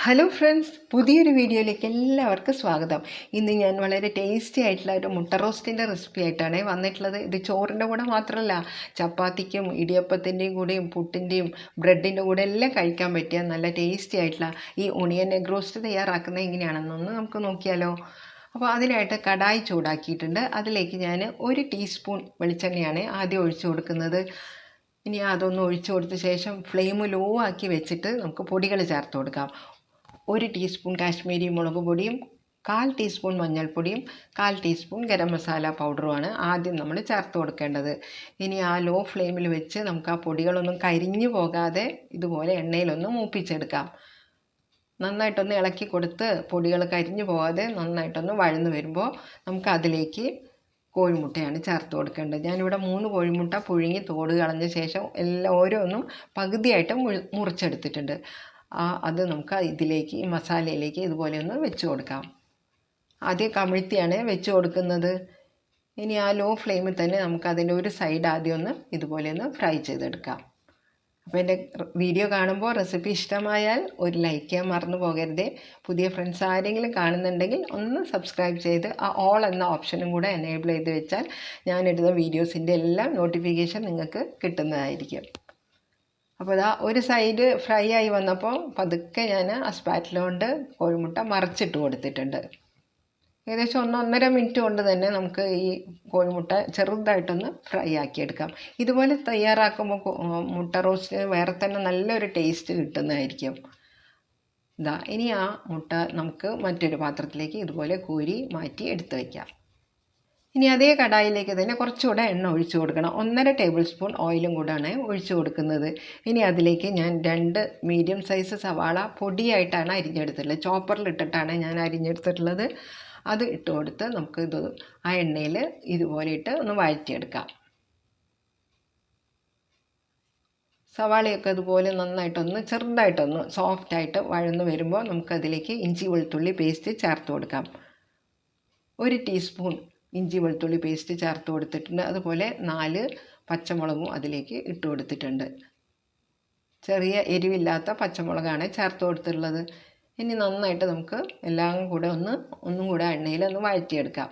Hello friends, പുതിയൊരു വീഡിയോയിലേക്ക് എല്ലാവർക്കും സ്വാഗതം. ഇന്ന് ഞാൻ വളരെ ടേസ്റ്റി ആയിട്ടുള്ള ഒരു മുട്ട റോസ്റ്റിൻ്റെ റെസിപ്പി ആയിട്ടാണ് വന്നിട്ടുള്ളത്. ഇത് ചോറിൻ്റെ കൂടെ മാത്രമല്ല, ചപ്പാത്തിക്കും ഇടിയപ്പത്തിൻ്റെയും കൂടെയും പുട്ടിൻ്റെയും ബ്രെഡിൻ്റെ കൂടെ എല്ലാം കഴിക്കാൻ പറ്റിയ നല്ല ടേസ്റ്റി ആയിട്ടുള്ള ഈ ഒണിയൻ എഗ് റോസ്റ്റ് തയ്യാറാക്കുന്നത് എങ്ങനെയാണെന്നൊന്ന് നമുക്ക് നോക്കിയാലോ. അപ്പോൾ അതിനായിട്ട് കടായി ചൂടാക്കിയിട്ടുണ്ട്. അതിലേക്ക് ഞാൻ 1 ടീസ്പൂൺ വെളിച്ചെണ്ണയാണ് ആദ്യം ഒഴിച്ചു കൊടുക്കുന്നത്. ഇനി അതൊന്ന് ഒഴിച്ചു കൊടുത്ത ശേഷം ഫ്ലെയിം ലോ ആക്കി വെച്ചിട്ട് നമുക്ക് പൊടികൾ ചേർത്ത് കൊടുക്കാം. 1 ടീസ്പൂൺ കാശ്മീരി മുളക് പൊടിയും 1/4 ടീസ്പൂൺ മഞ്ഞൾപ്പൊടിയും 1/4 ടീസ്പൂൺ ഗരം മസാല പൗഡറുമാണ് ആദ്യം നമ്മൾ ചേർത്ത് കൊടുക്കേണ്ടത്. ഇനി ആ ലോ ഫ്ലെയിമിൽ വെച്ച് നമുക്ക് ആ പൊടികളൊന്നും കരിഞ്ഞു പോകാതെ ഇതുപോലെ എണ്ണയിലൊന്ന് മൂപ്പിച്ചെടുക്കാം. നന്നായിട്ടൊന്ന് ഇളക്കി കൊടുത്ത് പൊടികൾ കരിഞ്ഞു പോകാതെ നന്നായിട്ടൊന്ന് വഴന്നു വരുമ്പോൾ നമുക്ക് അതിലേക്ക് കോഴിമുട്ടയാണ് ചേർത്ത് കൊടുക്കേണ്ടത്. ഞാനിവിടെ 3 കോഴിമുട്ട പുഴുങ്ങി തോട് കളഞ്ഞ ശേഷം ഓരോന്നും പകുതിയായിട്ട് മുറിച്ചെടുത്തിട്ടുണ്ട്. അത് നമുക്ക് ഇതിലേക്ക് ഈ മസാലയിലേക്ക് ഇതുപോലെ ഒന്ന് വെച്ച് കൊടുക്കാം. ആദ്യം കമിഴ്ത്തിയാണ് വെച്ച് കൊടുക്കുന്നത്. ഇനി ആ ലോ ഫ്ലെയിമിൽ തന്നെ നമുക്ക് അതിൻ്റെ ഒരു സൈഡ് ആദ്യം ഒന്ന് ഇതുപോലെ ഒന്ന് ഫ്രൈ ചെയ്തെടുക്കാം. അപ്പോൾ എൻ്റെ വീഡിയോ കാണുമ്പോൾ റെസിപ്പി ഇഷ്ടമായാൽ ഒരു ലൈക്ക് ചെയ്യാൻ മറന്നു പോകരുതേ. പുതിയ ഫ്രണ്ട്സ് ആരെങ്കിലും കാണുന്നുണ്ടെങ്കിൽ ഒന്ന് സബ്സ്ക്രൈബ് ചെയ്ത് ആ ഓൾ എന്ന ഓപ്ഷനും കൂടെ എനേബിൾ ചെയ്ത് വെച്ചാൽ ഞാനിടുന്ന വീഡിയോസിൻ്റെ എല്ലാം നോട്ടിഫിക്കേഷൻ നിങ്ങൾക്ക് കിട്ടുന്നതായിരിക്കും. അപ്പോൾ ഇതാ ഒരു സൈഡ് ഫ്രൈ ആയി വന്നപ്പോൾ പതുക്കെ ഞാൻ ആ സ്പാറ്റില കൊണ്ട് കോഴിമുട്ട മറിച്ചിട്ട് കൊടുത്തിട്ടുണ്ട്. ഏകദേശം 1-1.5 മിനിറ്റ് കൊണ്ട് തന്നെ നമുക്ക് ഈ കോഴിമുട്ട ചെറുതായിട്ടൊന്ന് ഫ്രൈ ആക്കിയെടുക്കാം. ഇതുപോലെ തയ്യാറാക്കുമ്പോൾ മുട്ട റോസ്റ്റ് വേറെ തന്നെ നല്ലൊരു ടേസ്റ്റ് കിട്ടുന്നതായിരിക്കും. ഇനി ആ മുട്ട നമുക്ക് മറ്റൊരു പാത്രത്തിലേക്ക് ഇതുപോലെ കോരി മാറ്റി എടുത്ത് വയ്ക്കാം. ഇനി അതേ കടായിലേക്ക് തന്നെ കുറച്ചുകൂടെ എണ്ണ ഒഴിച്ചു കൊടുക്കണം. 1.5 ടേബിൾ സ്പൂൺ ഓയിലും കൂടാണ് ഒഴിച്ചു കൊടുക്കുന്നത്. ഇനി അതിലേക്ക് ഞാൻ 2 മീഡിയം സൈസ് സവാള പൊടിയായിട്ടാണ് അരിഞ്ഞെടുത്തിട്ടുള്ളത്. ചോപ്പറിലിട്ടിട്ടാണ് ഞാൻ അരിഞ്ഞെടുത്തിട്ടുള്ളത്. അത് ഇട്ട് കൊടുത്ത് നമുക്ക് ആ എണ്ണയിൽ ഇതുപോലെ ഇട്ട് ഒന്ന് വഴറ്റിയെടുക്കാം. സവാളയൊക്കെ അതുപോലെ നന്നായിട്ടൊന്ന് ചെറുതായിട്ടൊന്ന് സോഫ്റ്റായിട്ട് വഴന്നു വരുമ്പോൾ നമുക്കതിലേക്ക് ഇഞ്ചി വെളുത്തുള്ളി പേസ്റ്റ് ചേർത്ത് കൊടുക്കാം. 1 ടീസ്പൂൺ ഇഞ്ചി വെളുത്തുള്ളി പേസ്റ്റ് ചേർത്ത് കൊടുത്തിട്ടുണ്ട്. അതുപോലെ 4 പച്ചമുളകും അതിലേക്ക് ഇട്ട് കൊടുത്തിട്ടുണ്ട്. ചെറിയ എരിവില്ലാത്ത പച്ചമുളകാണ് ചേർത്ത് കൊടുത്തിട്ടുള്ളത്. ഇനി നന്നായിട്ട് നമുക്ക് എല്ലാം കൂടെ ഒന്നും കൂടെ എണ്ണയിൽ ഒന്ന് വഴറ്റിയെടുക്കാം.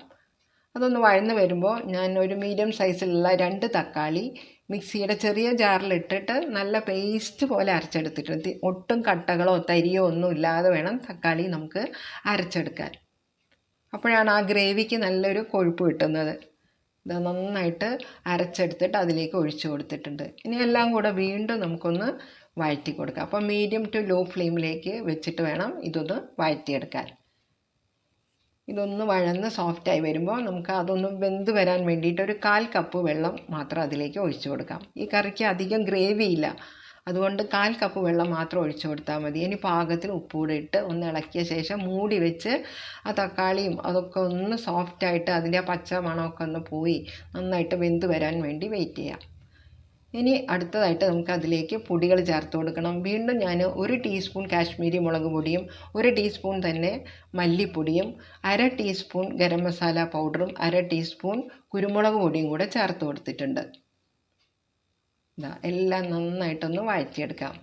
അതൊന്ന് വഴന്ന് വരുമ്പോൾ ഞാൻ ഒരു മീഡിയം സൈസിലുള്ള 2 തക്കാളി മിക്സിയുടെ ചെറിയ ജാറിലിട്ടിട്ട് നല്ല പേസ്റ്റ് പോലെ അരച്ചെടുത്തിട്ടുണ്ട്. ഒട്ടും കട്ടകളോ തരിയോ ഒന്നും ഇല്ലാതെ വേണം തക്കാളി നമുക്ക് അരച്ചെടുക്കാൻ. അപ്പോഴാണ് ആ ഗ്രേവിക്ക് നല്ലൊരു കൊഴുപ്പ് കിട്ടുന്നത്. ഇത് നന്നായിട്ട് അരച്ചെടുത്തിട്ട് അതിലേക്ക് ഒഴിച്ചു കൊടുത്തിട്ടുണ്ട്. ഇനി എല്ലാം കൂടെ വീണ്ടും നമുക്കൊന്ന് വഴറ്റി കൊടുക്കാം. അപ്പോൾ മീഡിയം ടു ലോ ഫ്ലെയിമിലേക്ക് വെച്ചിട്ട് വേണം ഇതൊന്ന് വഴറ്റിയെടുക്കാൻ. ഇതൊന്ന് വഴന്ന് സോഫ്റ്റായി വരുമ്പോൾ നമുക്ക് അതൊന്ന് വെന്ത് വരാൻ വേണ്ടിയിട്ട് ഒരു 1/4 കപ്പ് വെള്ളം മാത്രം അതിലേക്ക് ഒഴിച്ചു കൊടുക്കാം. ഈ കറിക്ക് അധികം ഗ്രേവി ഇല്ല, അതുകൊണ്ട് 1/4 കപ്പ് വെള്ളം മാത്രം ഒഴിച്ചു കൊടുത്താൽ മതി. ഇനി പാകത്തിന് ഉപ്പൂടെ ഇട്ട് ഒന്ന് ഇളക്കിയ ശേഷം മൂടി വെച്ച് ആ തക്കാളിയും അതൊക്കെ ഒന്ന് സോഫ്റ്റായിട്ട് അതിൻ്റെ ആ പച്ച മണമൊക്കെ ഒന്ന് പോയി നന്നായിട്ട് വെന്ത് വരാൻ വേണ്ടി വെയിറ്റ് ചെയ്യാം. ഇനി അടുത്തതായിട്ട് നമുക്ക് അതിലേക്ക് പൊടികൾ ചേർത്ത് കൊടുക്കണം. വീണ്ടും ഞാൻ 1 ടീസ്പൂൺ കാശ്മീരി മുളക് പൊടിയും 1 ടീസ്പൂൺ തന്നെ മല്ലിപ്പൊടിയും 1/2 ടീസ്പൂൺ ഗരം മസാല പൗഡറും 1/2 ടീസ്പൂൺ കുരുമുളക് പൊടിയും കൂടെ ചേർത്ത് കൊടുത്തിട്ടുണ്ട്. എല്ലാം നന്നായിട്ടൊന്ന് വഴറ്റിയെടുക്കാം.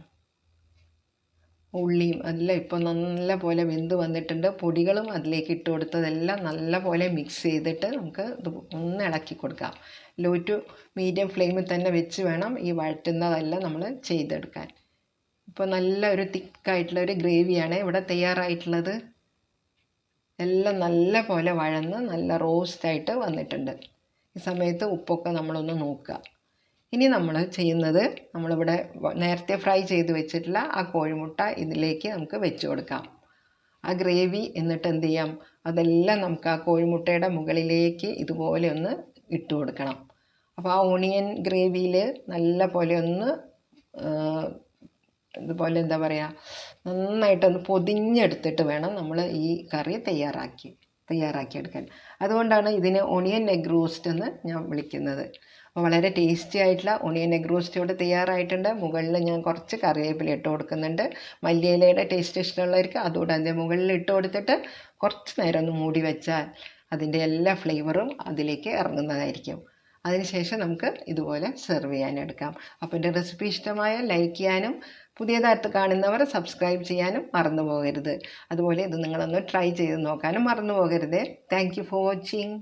ഉള്ളിയും എല്ലാം ഇപ്പോൾ നല്ല പോലെ വെന്ത് വന്നിട്ടുണ്ട്. പൊടികളും അതിലേക്ക് ഇട്ട് കൊടുത്തതെല്ലാം നല്ല പോലെ മിക്സ് ചെയ്തിട്ട് നമുക്ക് ഇത് ഒന്ന് ഇളക്കി കൊടുക്കാം. ലോ ടു മീഡിയം ഫ്ലെയിമിൽ തന്നെ വെച്ച് വേണം ഈ വഴറ്റുന്നതെല്ലാം നമ്മൾ ചെയ്തെടുക്കാൻ. ഇപ്പോൾ നല്ല ഒരു തിക്കായിട്ടുള്ള ഒരു ഗ്രേവിയാണ് ഇവിടെ തയ്യാറായിട്ടുള്ളത്. എല്ലാം നല്ല പോലെ വഴന്ന് നല്ല റോസ്റ്റായിട്ട് വന്നിട്ടുണ്ട്. ഈ സമയത്ത് ഉപ്പൊക്കെ നമ്മളൊന്ന് നോക്കുക. ഇനി നമ്മൾ ചെയ്യുന്നത്, നമ്മളിവിടെ നേരത്തെ ഫ്രൈ ചെയ്ത് വെച്ചിട്ടുള്ള ആ കോഴിമുട്ട ഇതിലേക്ക് നമുക്ക് വെച്ച് കൊടുക്കാം. ആ ഗ്രേവി എന്നിട്ട് എന്ത് ചെയ്യാം, അതെല്ലാം നമുക്ക് ആ കോഴിമുട്ടയുടെ മുകളിലേക്ക് ഇതുപോലെ ഒന്ന് ഇട്ട് കൊടുക്കണം. അപ്പോൾ ആ ഓണിയൻ ഗ്രേവിയിൽ നല്ല പോലെ ഒന്ന് ഇതുപോലെ എന്താ പറയുക, നന്നായിട്ടൊന്ന് പൊതിഞ്ഞെടുത്തിട്ട് വേണം നമ്മൾ ഈ കറി തയ്യാറാക്കിയെടുക്കാൻ. അതുകൊണ്ടാണ് ഇതിനെ ഒണിയൻ എഗ് റോസ്റ്റ് എന്ന് ഞാൻ വിളിക്കുന്നത്. അപ്പോൾ വളരെ ടേസ്റ്റി ആയിട്ടുള്ള ഒണിയൻ എഗ് റോസ്റ്റ് ഇവിടെ തയ്യാറായിട്ടുണ്ട്. മുകളിൽ ഞാൻ കുറച്ച് കറിവേപ്പില ഇട്ട് കൊടുക്കുന്നുണ്ട്. മല്ലിയിലയുടെ ടേസ്റ്റ് ഇഷ്ടമുള്ളവർക്ക് അതുകൂടെ അതിൻ്റെ മുകളിൽ ഇട്ട് കൊടുത്തിട്ട് കുറച്ച് നേരം ഒന്ന് മൂടി വെച്ചാൽ അതിൻ്റെ എല്ലാ ഫ്ലേവറും അതിലേക്ക് ഇറങ്ങുന്നതായിരിക്കും. അതിനുശേഷം നമുക്ക് ഇതുപോലെ സെർവ് ചെയ്യാനെടുക്കാം. അപ്പോൾ എൻ്റെ റെസിപ്പി ഇഷ്ടമായാൽ ലൈക്ക് ചെയ്യാനും പുതിയതായിട്ട് കാണുന്നവർ സബ്സ്ക്രൈബ് ചെയ്യാനും മറന്നു പോകരുത്. അതുപോലെ ഇത് നിങ്ങളൊന്ന് ട്രൈ ചെയ്ത് നോക്കാനും മറന്നു പോകരുത്. Thank you for watching.